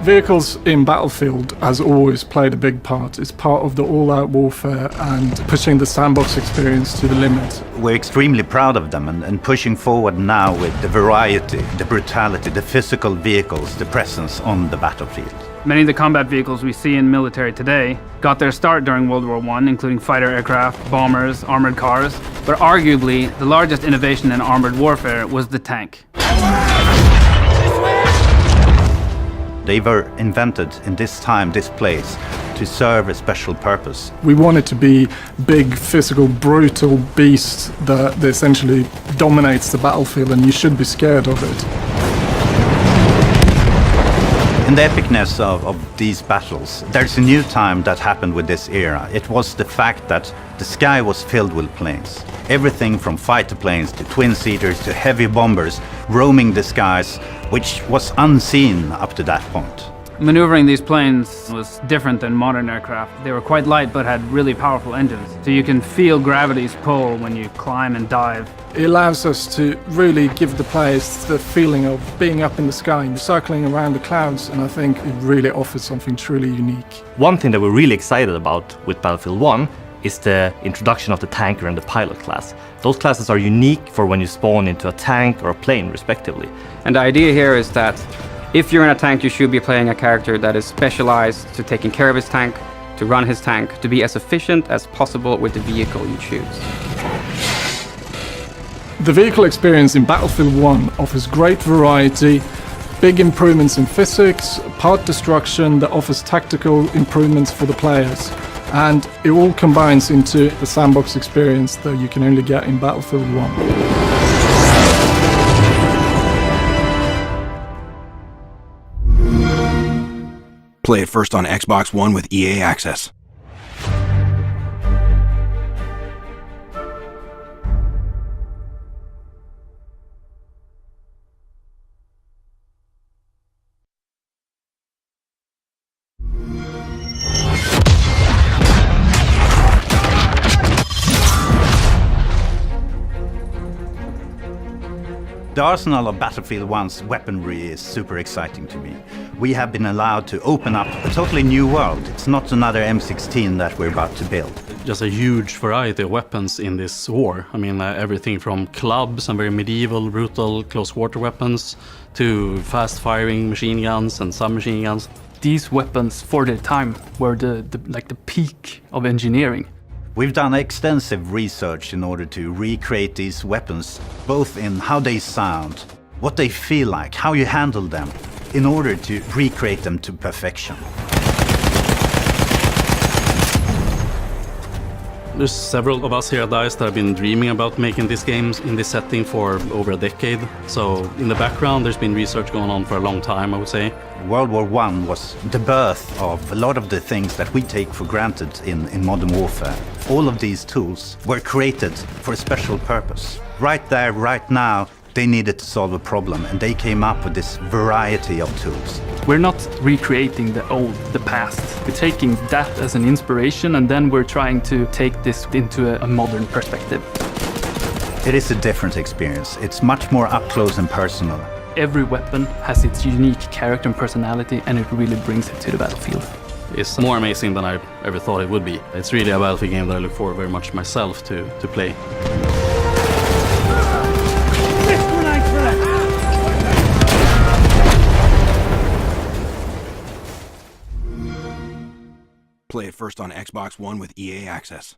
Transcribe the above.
Vehicles in Battlefield has always played a big part. It's part of the all-out warfare and pushing the sandbox experience to the limit. We're extremely proud of them and pushing forward now with the variety, the brutality, the physical vehicles, the presence on the battlefield. Many of the combat vehicles we see in military today got their start during World War I, including fighter aircraft, bombers, armored cars. But arguably, the largest innovation in armored warfare was the tank. They were invented in this time, this place, to serve a special purpose. We want it to be big, physical, brutal beast that essentially dominates the battlefield, and you should be scared of it. In the epicness of these battles, there's a new time that happened with this era. It was the fact that the sky was filled with planes. Everything from fighter planes to twin-seaters to heavy bombers roaming the skies, which was unseen up to that point. Maneuvering these planes was different than modern aircraft. They were quite light but had really powerful engines, so you can feel gravity's pull when you climb and dive. It allows us to really give the players the feeling of being up in the sky and circling around the clouds, and I think it really offers something truly unique. One thing that we're really excited about with Battlefield 1 is the introduction of the tanker and the pilot class. Those classes are unique for when you spawn into a tank or a plane, respectively. And the idea here is that if you're in a tank, you should be playing a character that is specialized to taking care of his tank, to run his tank, to be as efficient as possible with the vehicle you choose. The vehicle experience in Battlefield 1 offers great variety, big improvements in physics, part destruction that offers tactical improvements for the players. And it all combines into the sandbox experience that you can only get in Battlefield 1. Play it first on Xbox One with EA Access. The arsenal of Battlefield 1's weaponry is super exciting to me. We have been allowed to open up a totally new world. It's not another M16 that we're about to build. Just a huge variety of weapons in this war. I mean, everything from clubs and very medieval, brutal, close-quarter weapons to fast-firing machine guns and submachine guns. These weapons, for their time, were the peak of engineering. We've done extensive research in order to recreate these weapons, both in how they sound, what they feel like, how you handle them, in order to recreate them to perfection. There's several of us here at DICE that have been dreaming about making these games in this setting for over a decade. So in the background, there's been research going on for a long time, I would say. World War I was the birth of a lot of the things that we take for granted in modern warfare. All of these tools were created for a special purpose. Right there, right now, they needed to solve a problem, and they came up with this variety of tools. We're not recreating the past. We're taking that as an inspiration, and then we're trying to take this into a modern perspective. It is a different experience. It's much more up close and personal. Every weapon has its unique character and personality, and it really brings it to the battlefield. It's more amazing than I ever thought it would be. It's really a Battlefield game that I look forward very much myself to play. Play it first on Xbox One with EA Access.